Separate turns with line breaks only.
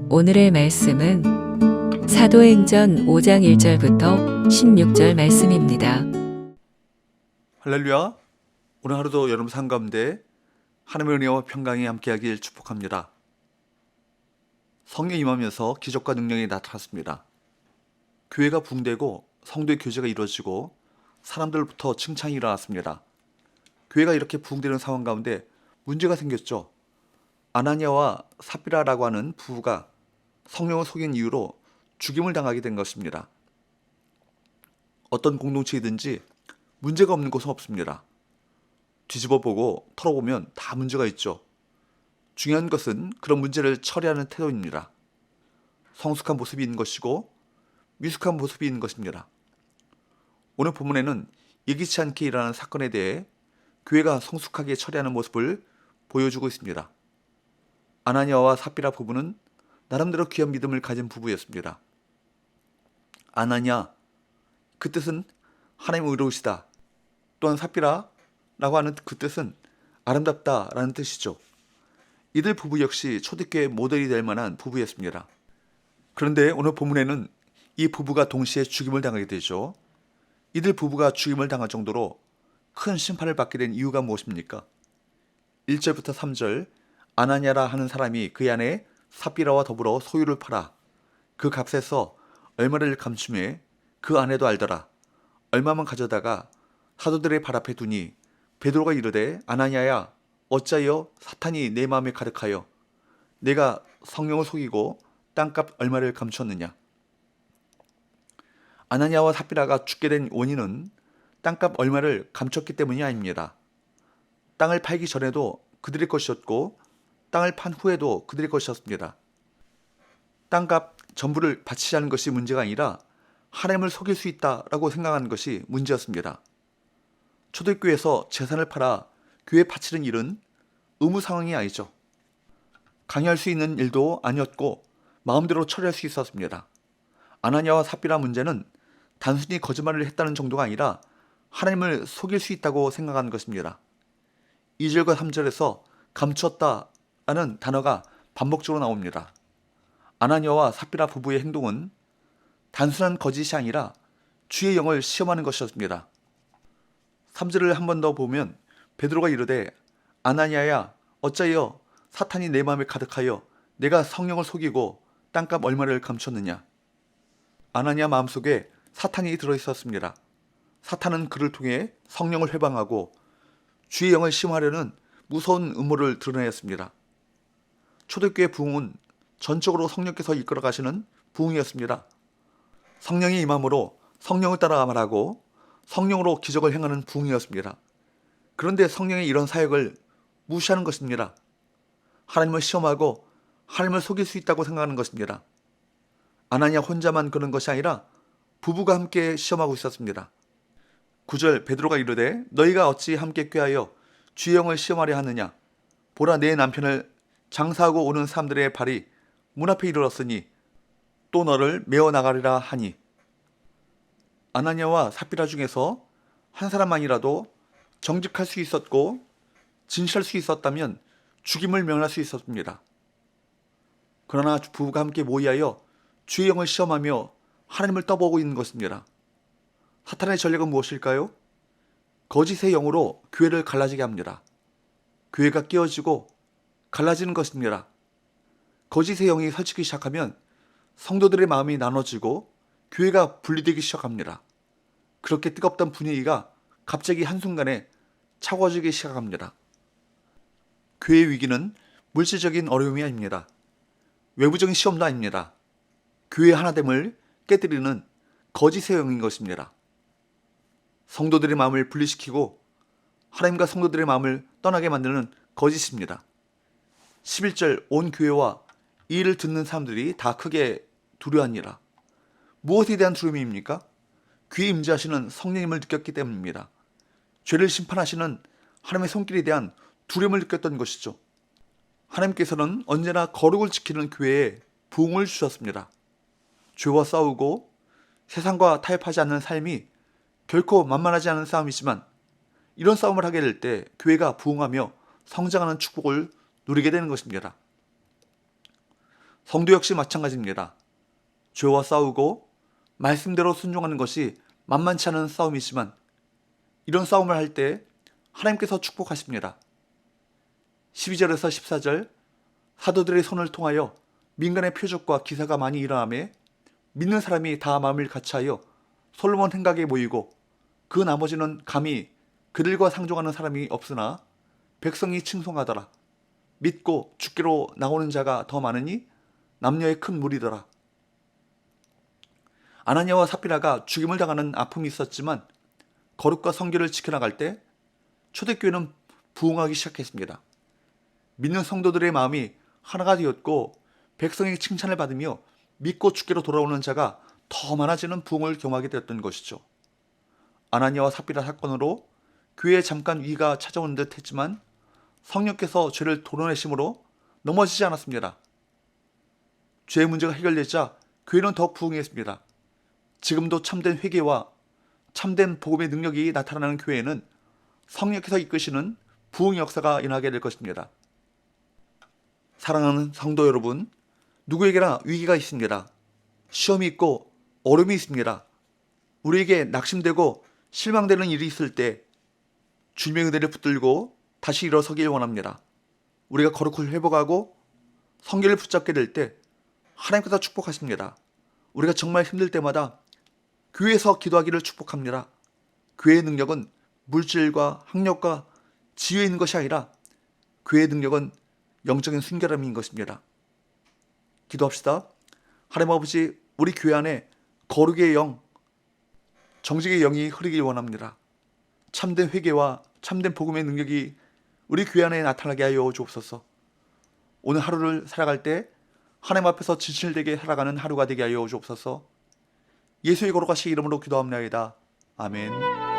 오늘의 말씀은 사도행전 5장 1절부터 16절 말씀입니다.
할렐루야. 오늘 하루도 여러분 삶 가운데 하나님의 은혜와 평강이 함께하길 축복합니다. 성령이 임하면서 기적과 능력이 나타났습니다. 교회가 붕대고 성도의 교제가 이루어지고 사람들부터 칭찬이 일어났습니다. 교회가 이렇게 붕대는 상황 가운데 문제가 생겼죠. 아나니아와 삽비라라고 하는 부부가 성령을 속인 이유로 죽임을 당하게 된 것입니다. 어떤 공동체이든지 문제가 없는 곳은 없습니다. 뒤집어보고 털어보면 다 문제가 있죠. 중요한 것은 그런 문제를 처리하는 태도입니다. 성숙한 모습이 있는 것이고 미숙한 모습이 있는 것입니다. 오늘 본문에는 예기치 않게 일어나는 사건에 대해 교회가 성숙하게 처리하는 모습을 보여주고 있습니다. 아나니아와 삽비라 부부는 나름대로 귀한 믿음을 가진 부부였습니다. 아나니아, 그 뜻은 하나님 의로우시다. 또한 삽비라라고 하는 그 뜻은 아름답다라는 뜻이죠. 이들 부부 역시 초대교회 모델이 될 만한 부부였습니다. 그런데 오늘 본문에는 이 부부가 동시에 죽임을 당하게 되죠. 이들 부부가 죽임을 당할 정도로 큰 심판을 받게 된 이유가 무엇입니까? 1절부터 3절, 아나니아라 하는 사람이 그의 아내 삽비라와 더불어 소유를 팔아 그 값에서 얼마를 감춤해 그 아내도 알더라. 얼마만 가져다가 사도들의 발 앞에 두니 베드로가 이르되 아나니아야 어찌하여 사탄이 내 마음에 가득하여 내가 성령을 속이고 땅값 얼마를 감추었느냐. 아나니아와 삽비라가 죽게 된 원인은 땅값 얼마를 감췄기 때문이 아닙니다. 땅을 팔기 전에도 그들의 것이었고 땅을 판 후에도 그들의 것이었습니다. 땅값 전부를 바치지 않은 것이 문제가 아니라 하나님을 속일 수 있다라고 생각하는 것이 문제였습니다. 초대교회에서 재산을 팔아 교회에 바치는 일은 의무 상황이 아니죠. 강요할 수 있는 일도 아니었고 마음대로 처리할 수 있었습니다. 아나니아와 삽비라 문제는 단순히 거짓말을 했다는 정도가 아니라 하나님을 속일 수 있다고 생각하는 것입니다. 2절과 3절에서 감추었다라는 단어가 반복적으로 나옵니다. 아나니아와 삽비라 부부의 행동은 단순한 거짓이 아니라 주의 영을 시험하는 것이었습니다. 3절을 한 번 더 보면 베드로가 이르되 아나니아야 어찌하여 사탄이 내 마음에 가득하여 내가 성령을 속이고 땅값 얼마를 감췄느냐. 아나니아 마음속에 사탄이 들어있었습니다. 사탄은 그를 통해 성령을 회방하고 주의 영을 시험하려는 무서운 음모를 드러내었습니다. 초대교회 부흥은 전적으로 성령께서 이끌어 가시는 부흥이었습니다. 성령이 임함으로 성령을 따라 말하고 성령으로 기적을 행하는 부흥이었습니다. 그런데 성령의 이런 사역을 무시하는 것입니다. 하나님을 시험하고 하나님을 속일 수 있다고 생각하는 것입니다. 아나니아 혼자만 그런 것이 아니라 부부가 함께 시험하고 있었습니다. 9절 베드로가 이르되 너희가 어찌 함께 꾀하여 주의 영을 시험하려 하느냐. 보라 내 남편을 장사하고 오는 사람들의 발이 문 앞에 이르렀으니 또 너를 메어 나가리라 하니. 아나니아와 삽비라 중에서 한 사람만이라도 정직할 수 있었고 진실할 수 있었다면 죽임을 명할 수 있었습니다. 그러나 부부가 함께 모의하여 주의 영을 시험하며 하나님을 떠보고 있는 것입니다. 사탄의 전략은 무엇일까요? 거짓의 영으로 교회를 갈라지게 합니다. 교회가 깨어지고 갈라지는 것입니다. 거짓의 영이 설치기 시작하면 성도들의 마음이 나눠지고 교회가 분리되기 시작합니다. 그렇게 뜨겁던 분위기가 갑자기 한순간에 차가워지기 시작합니다. 교회의 위기는 물질적인 어려움이 아닙니다. 외부적인 시험도 아닙니다. 교회의 하나됨을 깨뜨리는 거짓의 영인 것입니다. 성도들의 마음을 분리시키고 하나님과 성도들의 마음을 떠나게 만드는 거짓입니다. 11절 온 교회와 이 일을 듣는 사람들이 다 크게 두려워하니라. 무엇에 대한 두려움입니까? 귀에 임재하시는 성령님을 느꼈기 때문입니다. 죄를 심판하시는 하나님의 손길에 대한 두려움을 느꼈던 것이죠. 하나님께서는 언제나 거룩을 지키는 교회에 부흥을 주셨습니다. 죄와 싸우고 세상과 타협하지 않는 삶이 결코 만만하지 않은 싸움이지만 이런 싸움을 하게 될 때 교회가 부흥하며 성장하는 축복을 누리게 되는 것입니다. 성도 역시 마찬가지입니다. 죄와 싸우고 말씀대로 순종하는 것이 만만치 않은 싸움이지만 이런 싸움을 할 때 하나님께서 축복하십니다. 12절에서 14절 사도들의 손을 통하여 민간의 표적과 기사가 많이 일어나매 믿는 사람이 다 마음을 같이하여 솔로몬 행각에 모이고 그 나머지는 감히 그들과 상종하는 사람이 없으나 백성이 칭송하더라. 믿고 죽기로 나오는 자가 더 많으니 남녀의 큰 무리더라. 아나니아와 삽비라가 죽임을 당하는 아픔이 있었지만 거룩과 성결을 지켜나갈 때 초대교회는 부흥하기 시작했습니다. 믿는 성도들의 마음이 하나가 되었고 백성의 칭찬을 받으며 믿고 죽기로 돌아오는 자가 더 많아지는 부흥을 경험하게 되었던 것이죠. 아나니아와 삽비라 사건으로 교회에 잠깐 위기가 찾아온 듯 했지만 성령께서 죄를 도려내심으로 넘어지지 않았습니다. 죄의 문제가 해결되자 교회는 더욱 부흥했습니다. 지금도 참된 회개와 참된 복음의 능력이 나타나는 교회에는 성령께서 이끄시는 부흥 역사가 일어나게 될 것입니다. 사랑하는 성도 여러분, 누구에게나 위기가 있습니다. 시험이 있고 어려움이 있습니다. 우리에게 낙심되고 실망되는 일이 있을 때 주님의 은혜를 붙들고 다시 일어서길 원합니다. 우리가 거룩을 회복하고 성결을 붙잡게 될 때 하나님께서 축복하십니다. 우리가 정말 힘들 때마다 교회에서 기도하기를 축복합니다. 교회의 능력은 물질과 학력과 지혜에 있는 것이 아니라 교회의 능력은 영적인 순결함인 것입니다. 기도합시다. 하나님 아버지, 우리 교회 안에 거룩의 영, 정직의 영이 흐르길 원합니다. 참된 회개와 참된 복음의 능력이 우리 교회 안에 나타나게 하여 주옵소서. 오늘 하루를 살아갈 때 하나님 앞에서 진실되게 살아가는 하루가 되게 하여 주옵소서. 예수의 거룩하신 이름으로 기도합니다. 아멘.